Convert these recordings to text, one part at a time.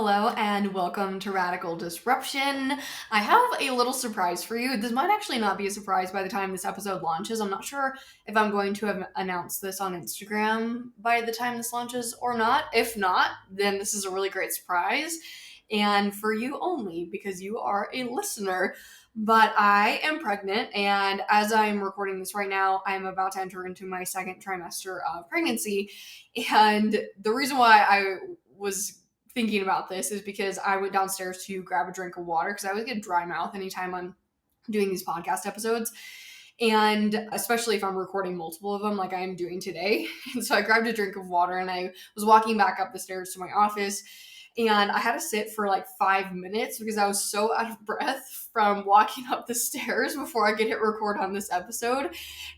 Hello and welcome to Radical Disruption. I have a little surprise for you. This might actually not be a surprise by the time this episode launches. I'm not sure if I'm going to have announced this on Instagram by the time this launches or not. If not, then this is a really great surprise and for you only because you are a listener. But I am pregnant, and as I'm recording this right now, I'm about to enter into my second trimester of pregnancy. And the reason why I was thinking about this is because I went downstairs to grab a drink of water because I always get dry mouth anytime I'm doing these podcast episodes. And especially if I'm recording multiple of them like I am doing today. And so I grabbed a drink of water and I was walking back up the stairs to my office. And I had to sit for like 5 minutes because I was so out of breath from walking up the stairs before I could hit record on this episode.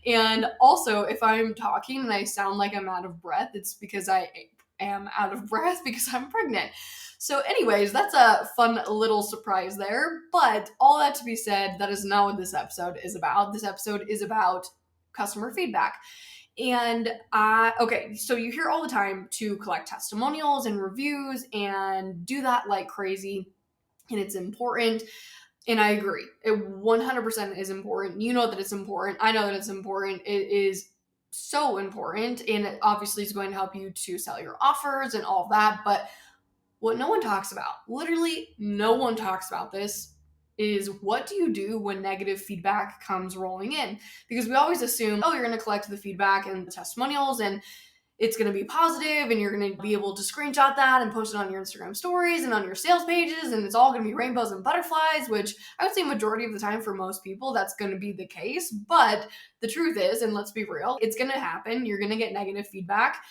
And also, if I'm talking and I sound like I'm out of breath, it's because I am out of breath because I'm pregnant. So anyways, that's a fun little surprise there. But all that to be said, that is not what this episode is about. This episode is about customer feedback. And okay, so you hear all the time to collect testimonials and reviews and do that like crazy. And it's important. And I agree. It 100% is important. You know that it's important. I know that it's important. It is so important. And it obviously is going to help you to sell your offers and all of that. But what no one talks about, literally no one talks about this, is what do you do when negative feedback comes rolling in? Because we always assume, oh, you're going to collect the feedback and the testimonials and it's going to be positive and you're going to be able to screenshot that and post it on your Instagram stories and on your sales pages and it's all going to be rainbows and butterflies, which I would say majority of the time for most people that's going to be the case. But the truth is, and let's be real, it's going to happen. You're going to get negative feedback.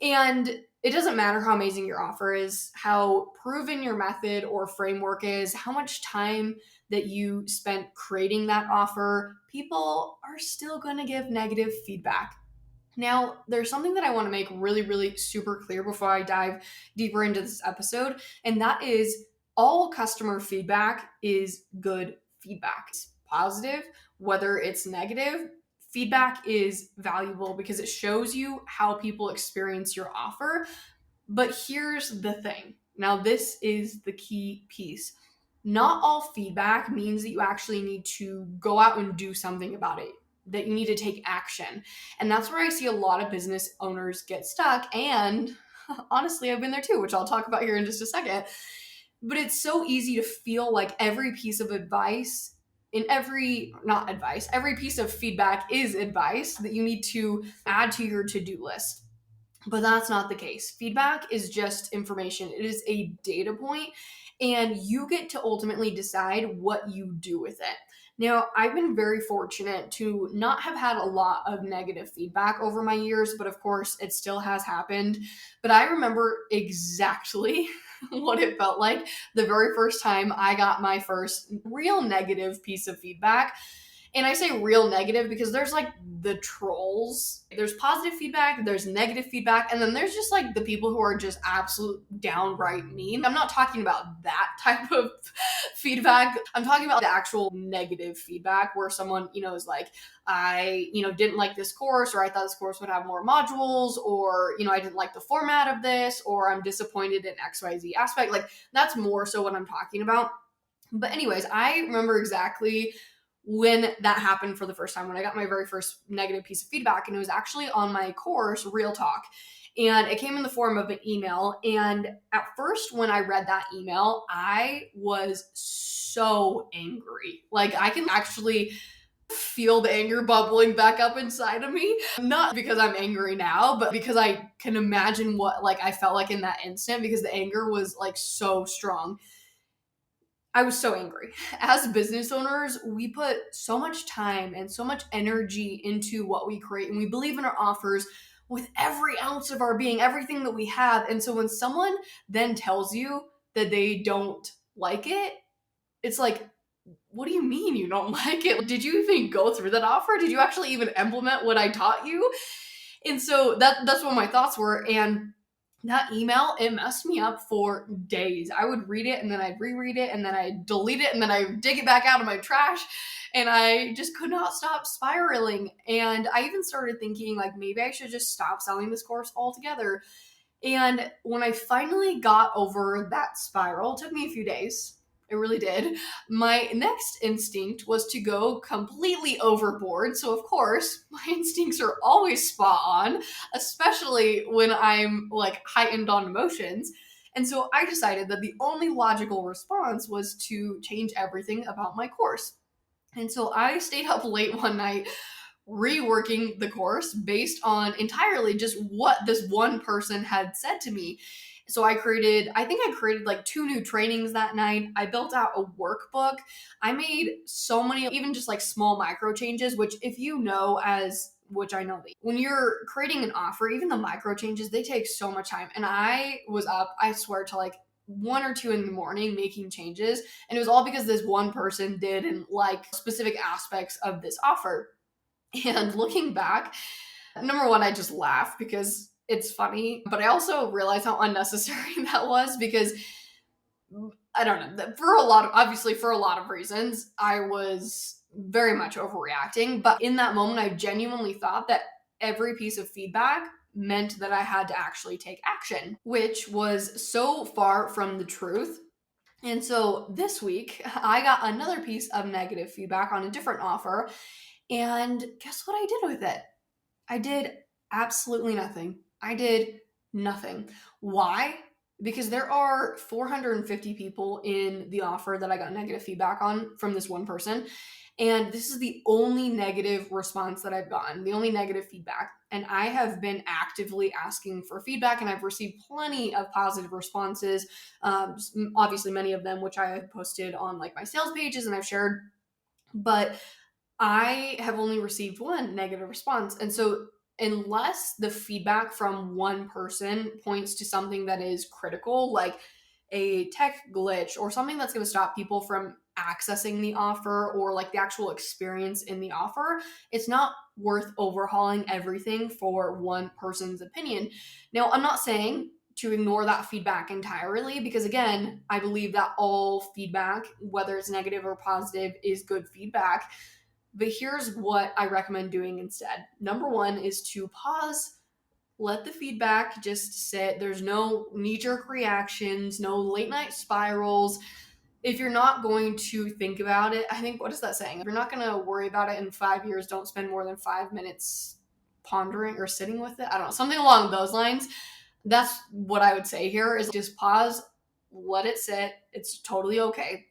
And it doesn't matter how amazing your offer is, how proven your method or framework is, how much time that you spent creating that offer, people are still going to give negative feedback. Now, there's something that I want to make really, really super clear before I dive deeper into this episode, and that is all customer feedback is good feedback. It's positive, whether it's negative. Feedback is valuable because it shows you how people experience your offer. But here's the thing. Now, this is the key piece. Not all feedback means that you actually need to go out and do something about it, that you need to take action. And that's where I see a lot of business owners get stuck. And honestly, I've been there too, which I'll talk about here in just a second. But it's so easy to feel like every piece of advice every piece of feedback is advice that you need to add to your to-do list. But that's not the case. Feedback is just information. It is a data point, and you get to ultimately decide what you do with it. Now, I've been very fortunate to not have had a lot of negative feedback over my years, but of course, it still has happened. But I remember exactly what it felt like the very first time I got my first real negative piece of feedback. And I say real negative because there's like the trolls. There's positive feedback, there's negative feedback, and then there's just like the people who are just absolute downright mean. I'm not talking about that type of feedback. I'm talking about the actual negative feedback where someone, is like, I, didn't like this course, or I thought this course would have more modules, or, I didn't like the format of this, or I'm disappointed in XYZ aspect. Like that's more so what I'm talking about. But anyways, I remember exactly when that happened for the first time, when I got my very first negative piece of feedback, and it was actually on my course, Real Talk. And it came in the form of an email. And at first, when I read that email, I was so angry. Like I can actually feel the anger bubbling back up inside of me. Not because I'm angry now, but because I can imagine what like I felt like in that instant, because the anger was like so strong. I was so angry. As business owners, we put so much time and so much energy into what we create, and we believe in our offers with every ounce of our being, everything that we have. And so when someone then tells you that they don't like it, it's like, what do you mean you don't like it? Did you even go through that offer? Did you actually even implement what I taught you? And so that's what my thoughts were. And that email, it messed me up for days. I would read it and then I'd reread it and then I'd delete it and then I'd dig it back out of my trash. And I just could not stop spiraling. And I even started thinking like maybe I should just stop selling this course altogether. And when I finally got over that spiral, it took me a few days. It really did. My next instinct was to go completely overboard. So, of course, my instincts are always spot on, especially when I'm like heightened on emotions. And so I decided that the only logical response was to change everything about my course. And so I stayed up late one night reworking the course based on entirely just what this one person had said to me. So I think I created like 2 new trainings that night. I built out a workbook. I made so many, even just like small micro changes, which if you know as which I know that when you're creating an offer, even the micro changes, they take so much time. And I was up, I swear, to like 1 or 2 in the morning making changes. And it was all because this one person didn't like specific aspects of this offer. And looking back, number one, I just laugh because it's funny, but I also realize how unnecessary that was because I don't know, for a lot of, obviously for a lot of reasons, I was very much overreacting. But in that moment, I genuinely thought that every piece of feedback meant that I had to actually take action, which was so far from the truth. And so this week, I got another piece of negative feedback on a different offer. And guess what I did with it? I did absolutely nothing. I did nothing. Why? Because there are 450 people in the offer that I got negative feedback on from this one person. And this is the only negative response that I've gotten, the only negative feedback. And I have been actively asking for feedback, and I've received plenty of positive responses. Obviously, many of them, which I have posted on like my sales pages and I've shared. But I have only received one negative response. And so, unless the feedback from one person points to something that is critical, like a tech glitch or something that's going to stop people from accessing the offer or like the actual experience in the offer, it's not worth overhauling everything for one person's opinion. Now, I'm not saying to ignore that feedback entirely because, again, I believe that all feedback, whether it's negative or positive, is good feedback. But here's what I recommend doing instead. Number one is to pause, let the feedback just sit. There's no knee jerk reactions, no late night spirals. If you're not going to think about it, I think, what is that saying? If you're not going to worry about it in 5 years, don't spend more than 5 minutes pondering or sitting with it. I don't know, something along those lines. That's what I would say here is just pause, let it sit. It's totally okay.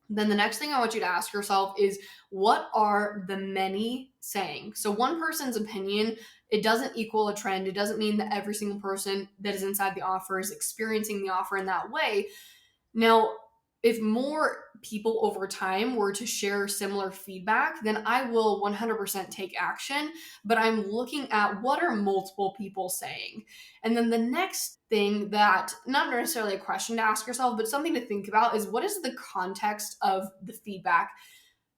Then the next thing I want you to ask yourself is, what are the many saying? So one person's opinion, it doesn't equal a trend. It doesn't mean that every single person that is inside the offer is experiencing the offer in that way. Now, if more people over time were to share similar feedback, then I will 100% take action. But I'm looking at what are multiple people saying. And then the next thing that, not necessarily a question to ask yourself, but something to think about is, what is the context of the feedback?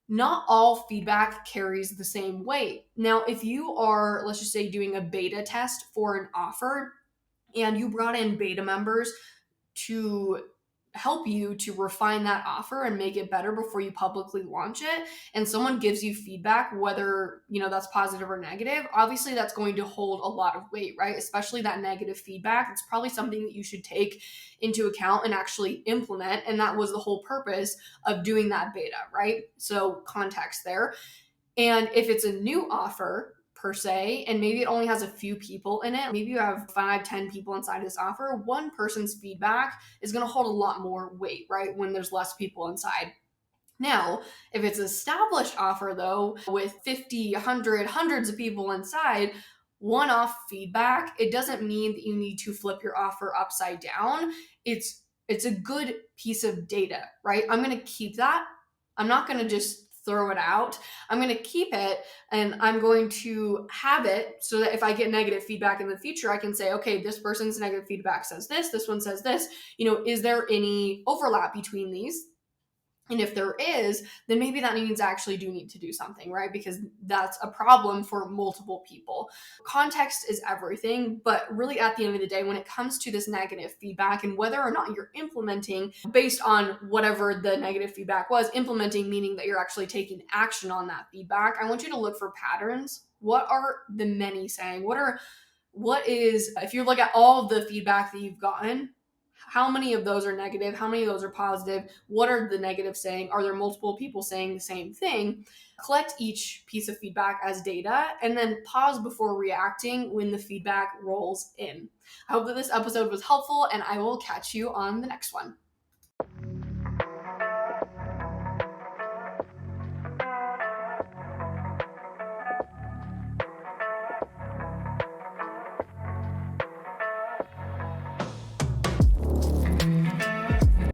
Not all feedback carries the same weight. Now, if you are, let's just say, doing a beta test for an offer and you brought in beta members to help you to refine that offer and make it better before you publicly launch it, and someone gives you feedback, whether that's positive or negative, obviously that's going to hold a lot of weight, right? Especially that negative feedback, it's probably something that you should take into account and actually implement, and that was the whole purpose of doing that beta, right? So context there. And if it's a new offer per se, and maybe it only has a few people in it, maybe you have 5, 10 people inside this offer, one person's feedback is going to hold a lot more weight, right? When there's less people inside. Now, if it's an established offer though, with 50, 100, hundreds of people inside, one-off feedback, it doesn't mean that you need to flip your offer upside down. It's a good piece of data, right? I'm going to keep that. I'm not going to just throw it out. I'm going to keep it, and I'm going to have it so that if I get negative feedback in the future, I can say, okay, this person's negative feedback says this one says this. Is there any overlap between these? And if there is, then maybe that means I actually do need to do something, right? Because that's a problem for multiple people. Context is everything, but really at the end of the day, when it comes to this negative feedback and whether or not you're implementing based on whatever the negative feedback was, implementing meaning that you're actually taking action on that feedback, I want you to look for patterns. What are the many saying? What are if you look at all of the feedback that you've gotten, how many of those are negative? How many of those are positive? What are the negatives saying? Are there multiple people saying the same thing? Collect each piece of feedback as data and then pause before reacting when the feedback rolls in. I hope that this episode was helpful, and I will catch you on the next one.